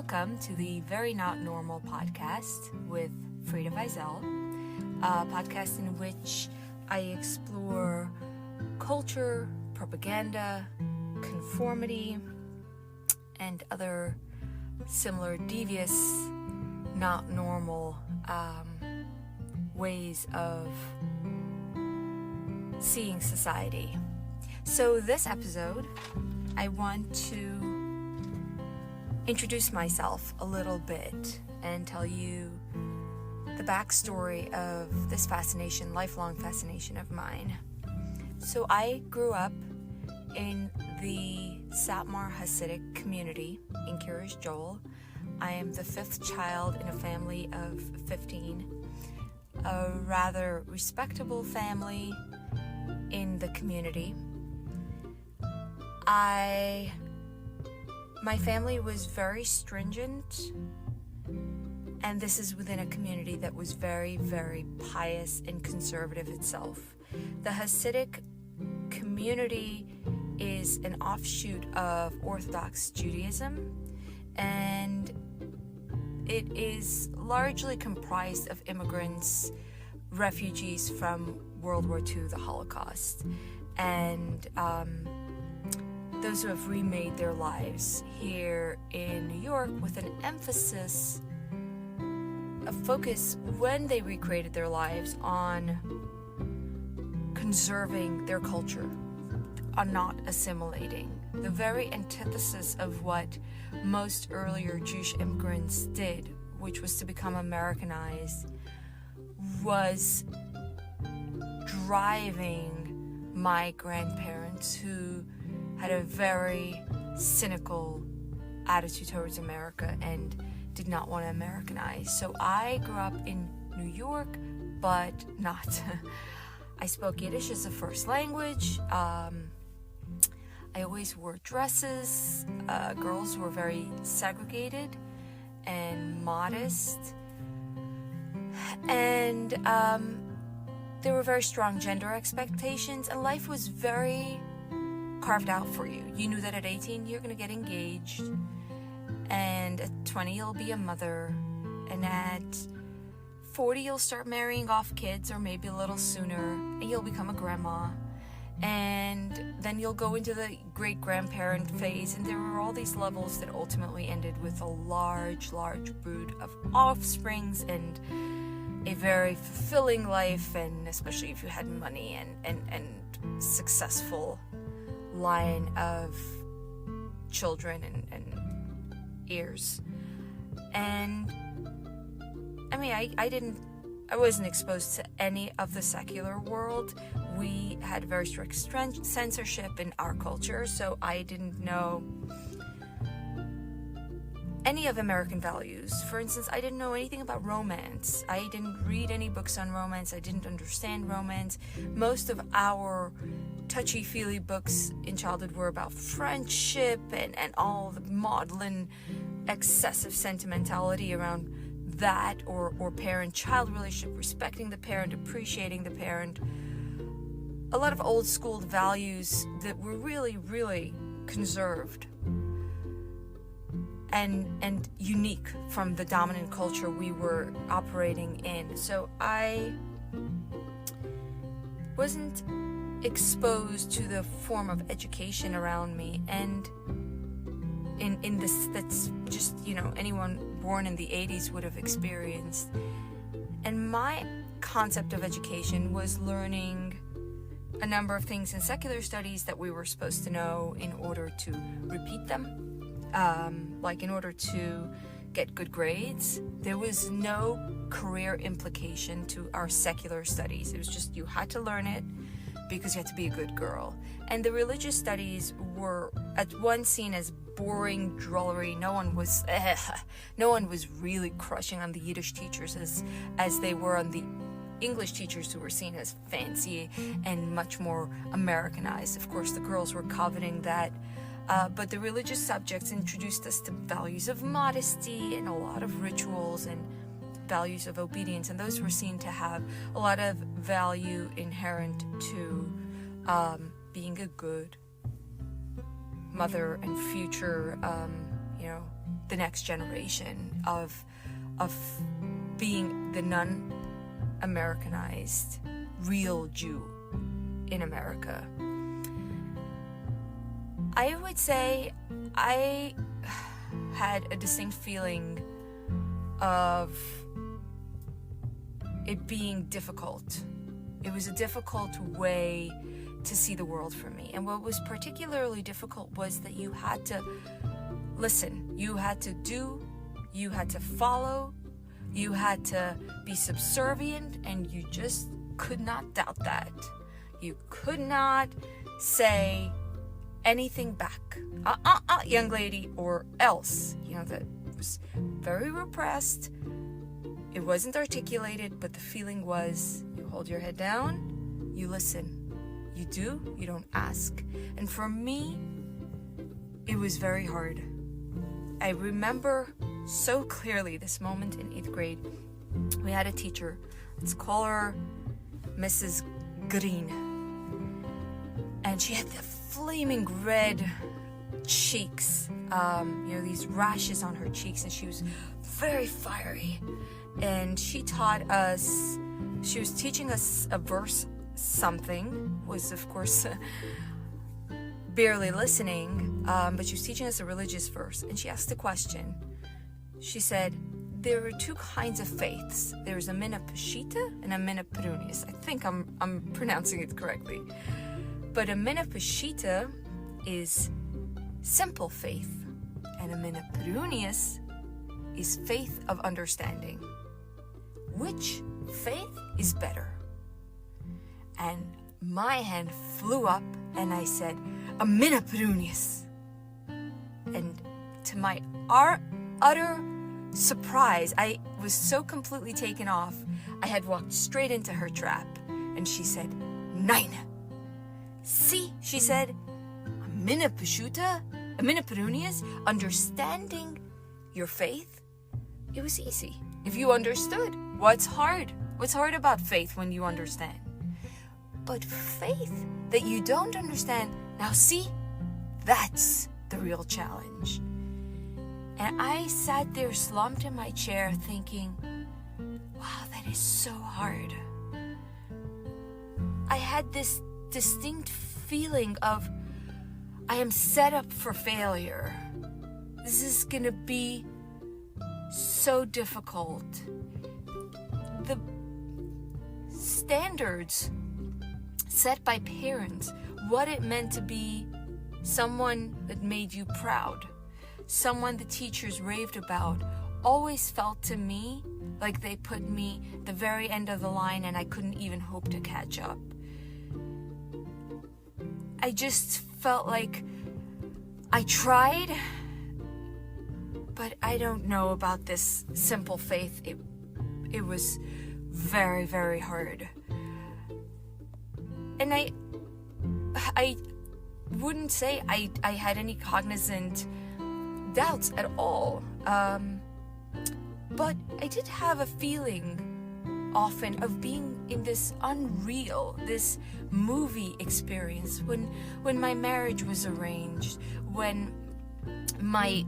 welcome to the Very Not Normal podcast with Frieda Vizel, a podcast in which I explore culture, propaganda, conformity, and other similar devious, not normal ways of seeing society. So this episode, I want to introduce myself a little bit and tell you the backstory of this fascination, lifelong fascination of mine. So I grew up in the subpar Hasidic community in Kiryas Joel. I am the fifth child in a family of 15, a rather respectable family in the community. My family was very stringent, and this is within a community that was very, very pious and conservative itself. The Hasidic community is an offshoot of Orthodox Judaism, and it is largely comprised of immigrants, refugees from World War II, the Holocaust, and those who have remade their lives here in New York with an emphasis, a focus when they recreated their lives on conserving their culture, on not assimilating. The very antithesis of what most earlier Jewish immigrants did, which was to become Americanized, was driving my grandparents, who had a very cynical attitude towards America and did not want to Americanize. So I grew up in New York, but not. I spoke Yiddish as a first language. I always wore dresses. Girls were very segregated and modest. And there were very strong gender expectations, and life was very carved out for you. You knew that at 18 you're going to get engaged, and at 20 you'll be a mother, and at 40 you'll start marrying off kids, or maybe a little sooner, and you'll become a grandma, and then you'll go into the great-grandparent phase, and there were all these levels that ultimately ended with a large brood of offsprings and a very fulfilling life, and especially if you had money and successful line of children and heirs. And I mean, I wasn't exposed to any of the secular world. We had very strict censorship in our culture, so I didn't know any of American values. For instance, I didn't know anything about romance. I didn't read any books on romance. I didn't understand romance. Most of our touchy-feely books in childhood were about friendship and all the maudlin, excessive sentimentality around that, or parent-child relationship, respecting the parent, appreciating the parent. A lot of old-school values that were really, really conserved and unique from the dominant culture we were operating in. So I wasn't exposed to the form of education around me, and in this, that's just, anyone born in the 80s would have experienced. And my concept of education was learning a number of things in secular studies that we were supposed to know in order to repeat them, like in order to get good grades. There was no career implication to our secular studies. It was just you had to learn it because you had to be a good girl. And the religious studies were at once seen as boring drollery. No one was really crushing on the Yiddish teachers as they were on the English teachers, who were seen as fancy and much more Americanized. Of course, the girls were coveting that. But the religious subjects introduced us to values of modesty and a lot of rituals and values of obedience, and those were seen to have a lot of value inherent to being a good mother and future the next generation of being the non-Americanized real Jew in America. I would say I had a distinct feeling of it being difficult. It was a difficult way to see the world for me. And what was particularly difficult was that you had to listen, you had to do, you had to follow, you had to be subservient, and you just could not doubt that. You could not say anything back. Young lady, or else. That was very repressed. It wasn't articulated, but the feeling was, you hold your head down, you listen. You do, you don't ask. And for me, it was very hard. I remember so clearly this moment in 8th grade. We had a teacher. Let's call her Mrs. Green. And she had the flaming red cheeks, these rashes on her cheeks, and she was very fiery. And she taught us, she was teaching us a verse, something, was of course barely listening, but she was teaching us a religious verse, and she asked a question. She said, there are two kinds of faiths. There's a mina peshita and a mina perunius. I think I'm pronouncing it correctly. But a mina peshita is simple faith, and a mina perunius is faith of understanding. Which faith is better? And my hand flew up, and I said, a mina perunius. And to my utter surprise, I was so completely taken off, I had walked straight into her trap. And she said, Nein. See, she said, a mina peshuta, a mina perunius, understanding your faith, it was easy. If you understood, what's hard? What's hard about faith when you understand? But faith that you don't understand, now see, that's the real challenge. And I sat there slumped in my chair thinking, wow, that is so hard. I had this distinct feeling of, I am set up for failure. This is gonna be so difficult. The standards set by parents, what it meant to be someone that made you proud, someone the teachers raved about, always felt to me like they put me at the very end of the line and I couldn't even hope to catch up. I just felt like I tried, but I don't know about this simple faith. It was very, very hard. And I wouldn't say I had any cognizant doubts at all. But I did have a feeling often of being in this unreal, this movie experience when my marriage was arranged, when my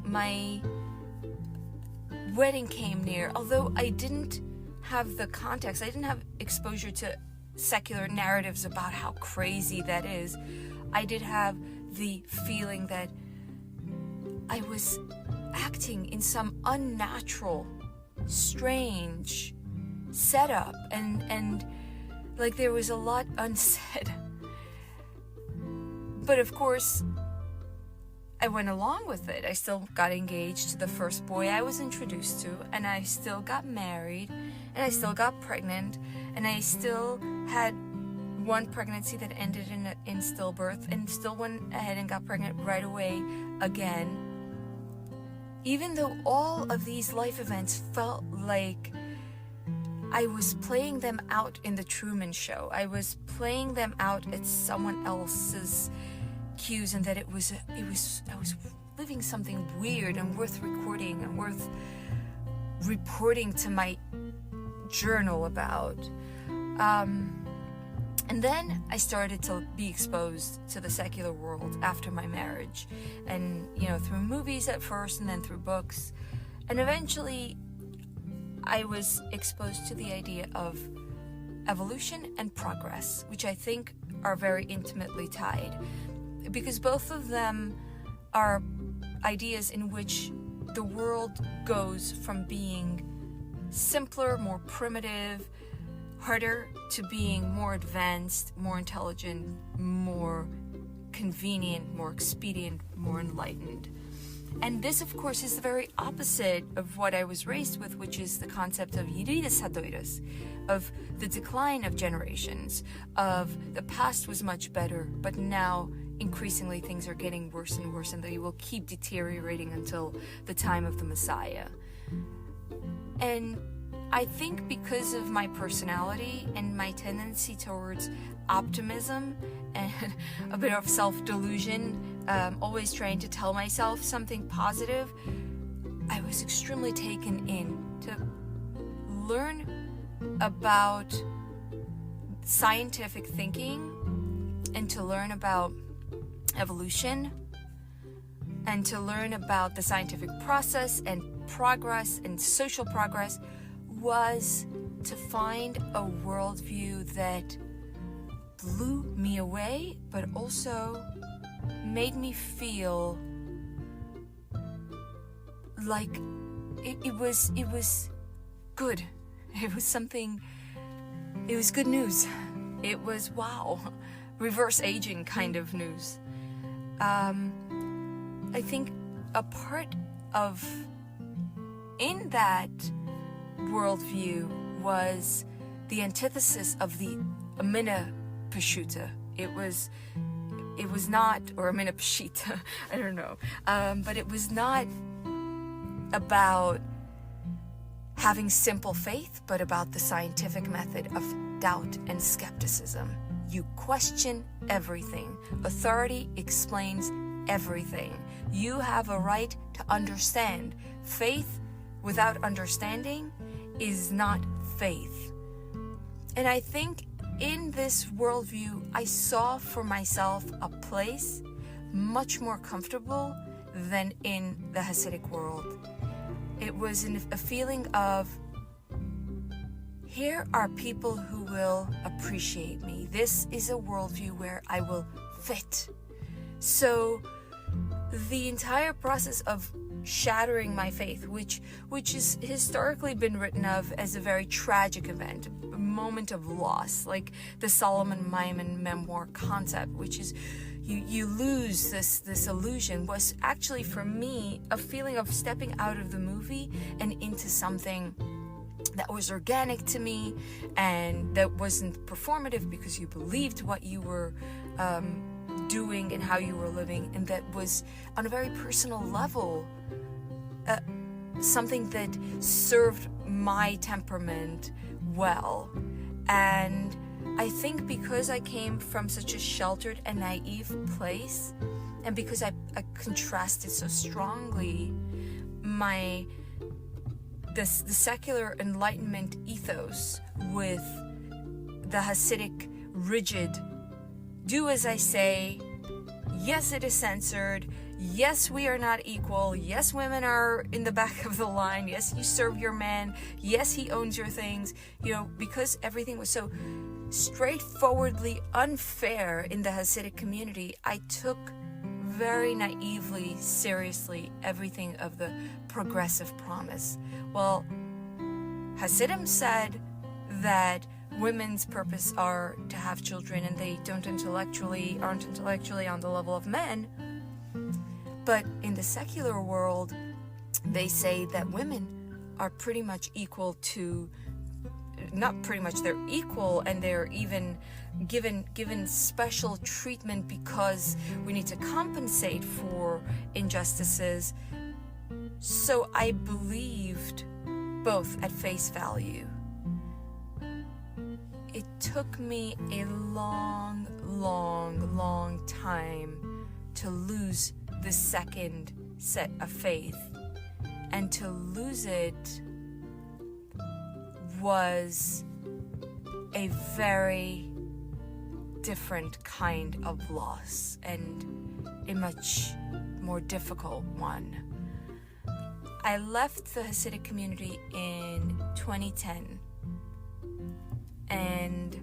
wedding came near. Although I didn't have the context, I didn't have exposure to secular narratives about how crazy that is, I did have the feeling that I was acting in some unnatural, strange setup, and like there was a lot unsaid. But of course, I went along with it. I still got engaged to the first boy I was introduced to, and I still got married, and I still got pregnant, and I still had one pregnancy that ended in stillbirth, and still went ahead and got pregnant right away again. Even though all of these life events felt like I was playing them out in the Truman Show. I was playing them out at someone else's cues, and that I was living something weird and worth recording and worth reporting to my journal about. And And then I started to be exposed to the secular world after my marriage. And, through movies at first and then through books. And eventually I was exposed to the idea of evolution and progress, which I think are very intimately tied. Because both of them are ideas in which the world goes from being simpler, more primitive, harder, to being more advanced, more intelligent, more convenient, more expedient, more enlightened. And this, of course, is the very opposite of what I was raised with, which is the concept of Yeridas Hadoros, of the decline of generations, of the past was much better, but now increasingly things are getting worse and worse, and they will keep deteriorating until the time of the Messiah. And I think because of my personality and my tendency towards optimism and a bit of self-delusion, always trying to tell myself something positive, I was extremely taken in to learn about scientific thinking and to learn about evolution and to learn about the scientific process and progress and social progress, was to find a worldview that blew me away, but also made me feel like it was good. It was something, it was good news. It was, wow, reverse aging kind of news. I think a part of, in that worldview, was the antithesis of the Amina Peshuta. It was not, or Amina Peshita, I don't know, but it was not about having simple faith, but about the scientific method of doubt and skepticism. You question everything. Authority explains everything. You have a right to understand. Faith without understanding is not faith. And I think in this worldview, I saw for myself a place much more comfortable than in the Hasidic world. It was a feeling of, here are people who will appreciate me. This is a worldview where I will fit. So the entire process of shattering my faith, which has historically been written of as a very tragic event, a moment of loss, like the Solomon Maimon memoir concept, which is you lose this illusion, was actually for me a feeling of stepping out of the movie and into something that was organic to me and that wasn't performative because you believed what you were doing and how you were living, and that was on a very personal level something that served my temperament well. And I think because I came from such a sheltered and naive place, and because I contrasted so strongly the secular Enlightenment ethos with the Hasidic rigid, do as I say, yes it is censored, yes we are not equal, yes women are in the back of the line, yes you serve your man, yes he owns your things, because everything was so straightforwardly unfair in the Hasidic community, I took very naively seriously everything of the progressive promise. Well, Hasidim said that women's purpose are to have children and they aren't intellectually on the level of men. But in the secular world, they say that women are pretty much equal to, not pretty much, they're equal, and they're even given special treatment because we need to compensate for injustices. So I believed both at face value. It took me a long, long, long time to lose the second set of faith. And to lose it was a very different kind of loss, and a much more difficult one. I left the Hasidic community in 2010, and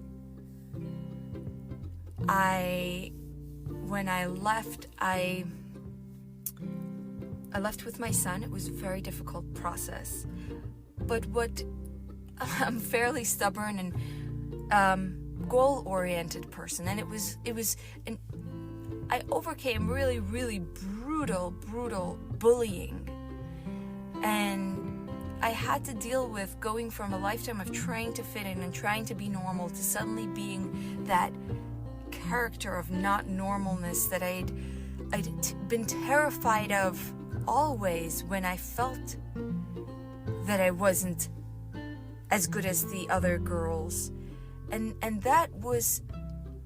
when I left, I left with my son. It was a very difficult process, but I'm a fairly stubborn and goal-oriented person, and I overcame really, really brutal bullying, and I had to deal with going from a lifetime of trying to fit in and trying to be normal to suddenly being that character of not normalness that I'd been terrified of always, when I felt that I wasn't as good as the other girls, and that was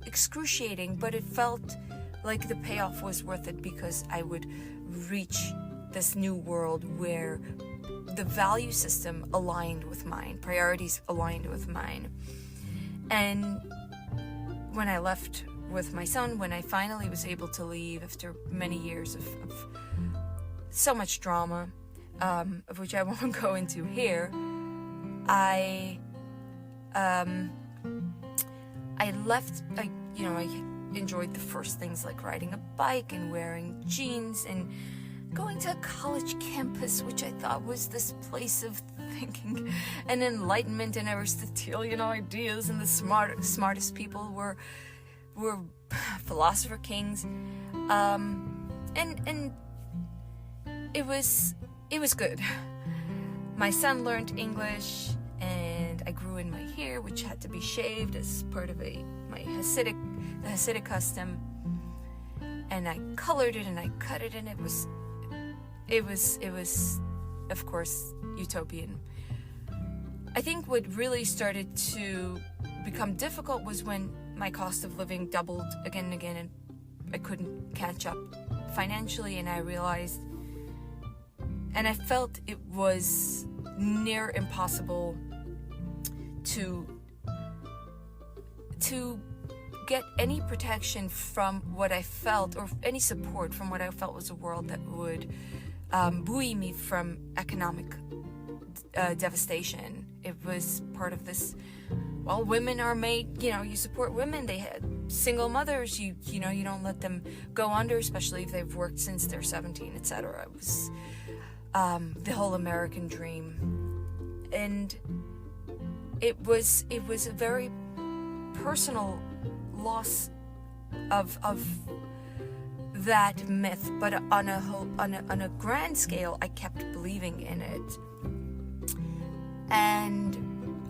excruciating, but it felt like the payoff was worth it, because I would reach this new world where the value system aligned with mine, priorities aligned with mine. And when I left with my son, when I finally was able to leave after many years of so much drama, of which I won't go into here, I left. I enjoyed the first things like riding a bike and wearing jeans and going to a college campus, which I thought was this place of thinking and enlightenment and Aristotelian ideas, and the smartest people were philosopher kings, and it was good. My son learned English, and I grew in my hair, which had to be shaved as part of the Hasidic custom, and I colored it and I cut it, and it was of course utopian. I think what really started to become difficult was when my cost of living doubled again and again, and I couldn't catch up financially, and I realized, and I felt it was near impossible to get any protection from what I felt, or any support from what I felt was a world that would buoy me from economic devastation. It was part of this, well, women are made, you support women. They had single mothers, you don't let them go under, especially if they've worked since they're 17, etc. It was the whole American dream, and it was a very personal loss of that myth, but on a grand scale, I kept believing in it. And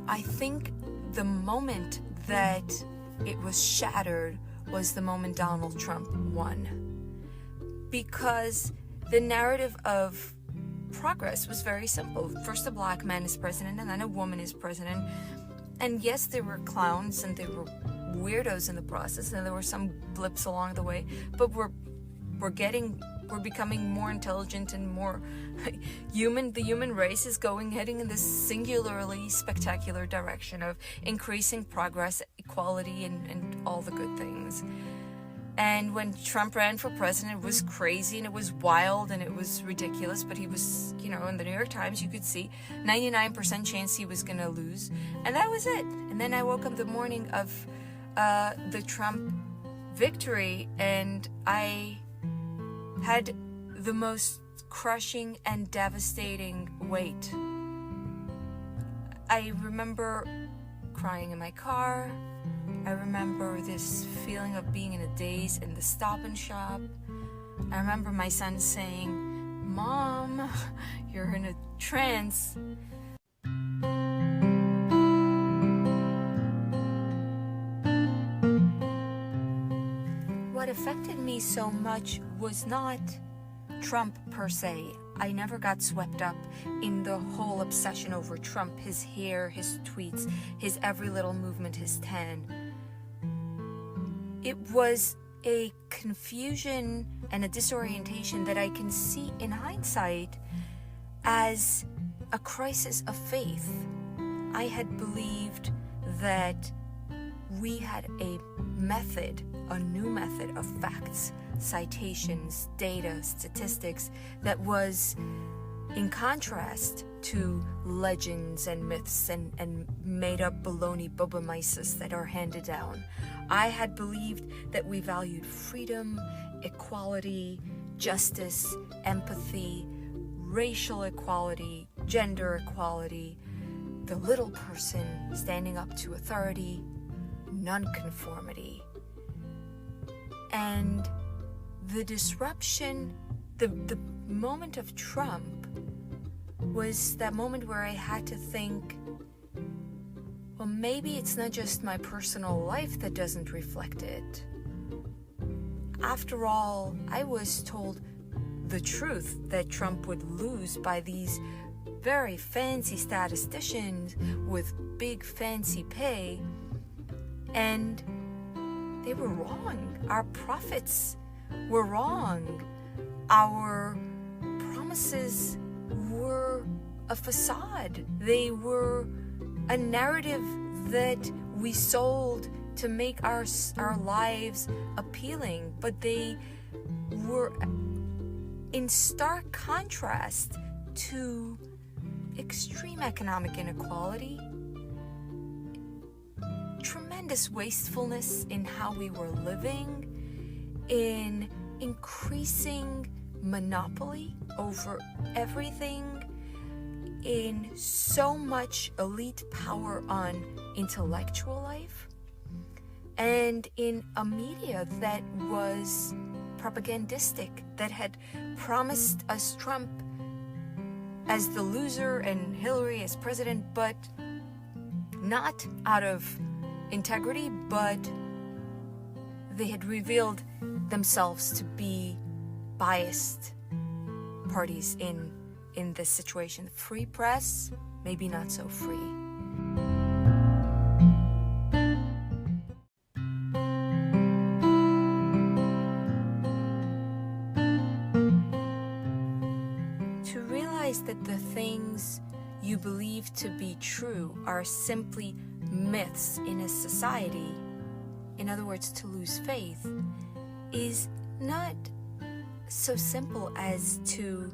I think the moment that it was shattered was the moment Donald Trump won, because the narrative of progress was very simple. First a black man is president, and then a woman is president. And yes, there were clowns and there were weirdos in the process, and there were some blips along the way, but we're becoming more intelligent and more human. The human race is heading in this singularly spectacular direction of increasing progress, equality, and all the good things. And when Trump ran for president, it was crazy and it was wild and it was ridiculous, but he was, in the New York Times you could see 99% chance he was going to lose, and that was it. And then I woke up the morning of the Trump victory, and I had the most crushing and devastating weight. I remember crying in my car. I remember this feeling of being in a daze in the Stop and Shop. I remember my son saying, "Mom, you're in a trance." What affected me so much was not Trump per se. I never got swept up in the whole obsession over Trump, his hair, his tweets, his every little movement, his tan. It was a confusion and a disorientation that I can see in hindsight as a crisis of faith. I had believed that we had a new method of facts, citations, data, statistics that was in contrast to legends and myths and made-up baloney bubamaisis that are handed down. I had believed that we valued freedom, equality, justice, empathy, racial equality, gender equality, the little person standing up to authority, non-conformity. And the disruption, the moment of Trump was that moment where I had to think, well, maybe it's not just my personal life that doesn't reflect it. After all, I was told the truth that Trump would lose by these very fancy statisticians with big fancy pay, and they were wrong. Our prophets were wrong. Our promises were a facade. They were a narrative that we sold to make our lives appealing, but they were in stark contrast to extreme economic inequality, tremendous wastefulness in how we were living, in increasing monopoly over everything, in so much elite power on intellectual life, and in a media that was propagandistic, that had promised us Trump as the loser and Hillary as president, but not out of integrity, but they had revealed themselves to be biased parties in this situation. Free press, maybe not so free. To realize that the things you believe to be true are simply myths in a society, in other words, to lose faith, is not so simple as to,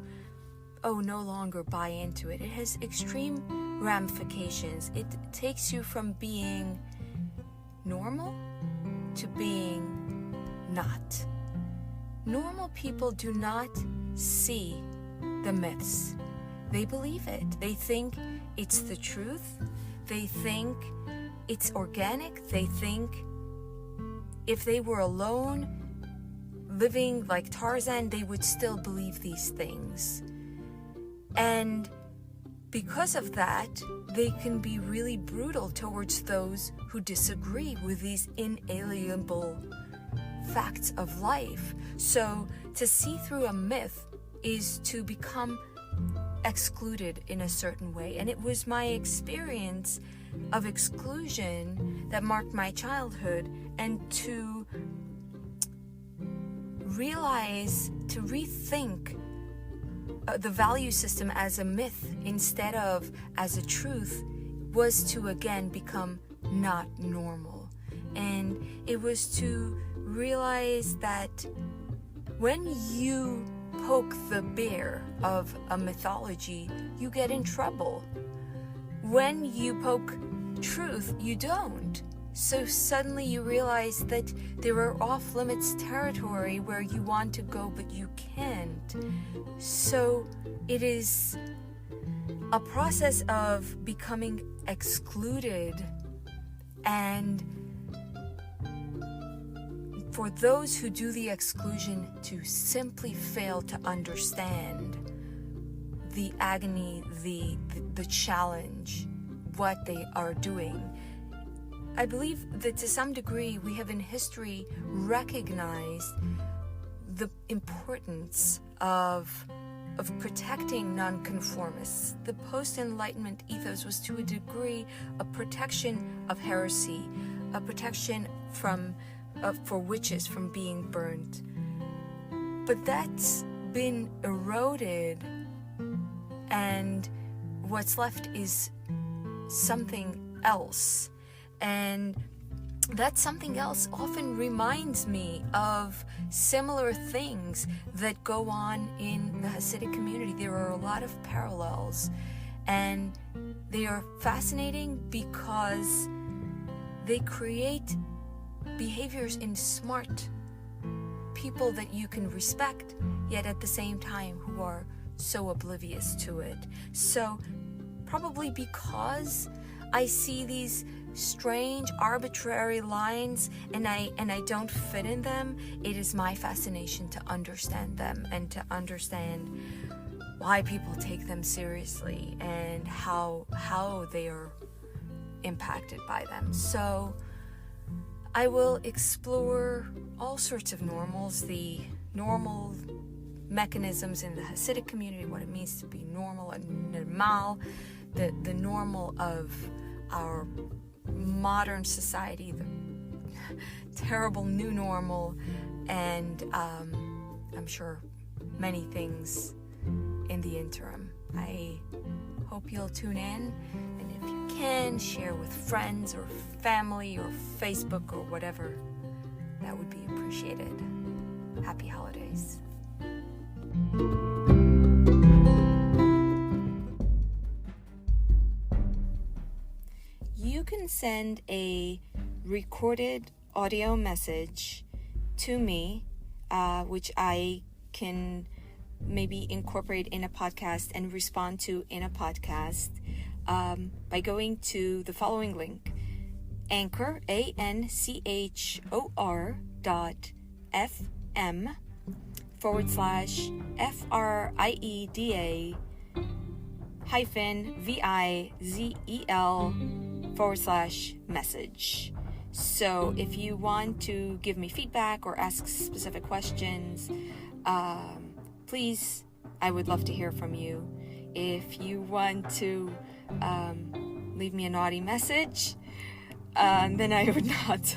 no longer buy into it. It has extreme ramifications. It takes you from being normal to being not. Normal people do not see the myths. They believe it. They think it's the truth. They think it's organic. They think if they were alone, living like Tarzan, they would still believe these things. And because of that, they can be really brutal towards those who disagree with these inalienable facts of life. So to see through a myth is to become excluded in a certain way. And it was my experience of exclusion that marked my childhood, and to realize, to rethink the value system as a myth instead of as a truth, was to again become not normal. And it was to realize that when you poke the bear of a mythology, you get in trouble. When you poke truth, you don't. So suddenly you realize that there are off-limits territory where you want to go but you can't. So it is a process of becoming excluded, and for those who do the exclusion to simply fail to understand the agony, the challenge, what they are doing. I believe that to some degree we have in history recognized the importance of protecting non-conformists. The post-Enlightenment ethos was to a degree a protection of heresy, a protection for witches from being burnt. But that's been eroded, and what's left is something else. And That's something else often reminds me of similar things that go on in the Hasidic community. There are a lot of parallels, and they are fascinating because they create behaviors in smart people that you can respect, yet at the same time who are so oblivious to it. So probably because I see these strange, arbitrary lines and I don't fit in them, it is my fascination to understand them and to understand why people take them seriously and how they are impacted by them. So I will explore all sorts of normals, the normal mechanisms in the Hasidic community, what it means to be normal and normal, the normal of our modern society, the terrible new normal, and I'm sure many things in the interim. I hope you'll tune in, and if you can, share with friends or family or Facebook or whatever. That would be appreciated. Happy holidays. You can send a recorded audio message to me, which I can maybe incorporate in a podcast and respond to in a podcast, by going to the following link: Anchor, anchor.fm/FRIEDA-VIZEL/message. So if you want to give me feedback or ask specific questions, please, I would love to hear from you. If you want to leave me a naughty message, then I would not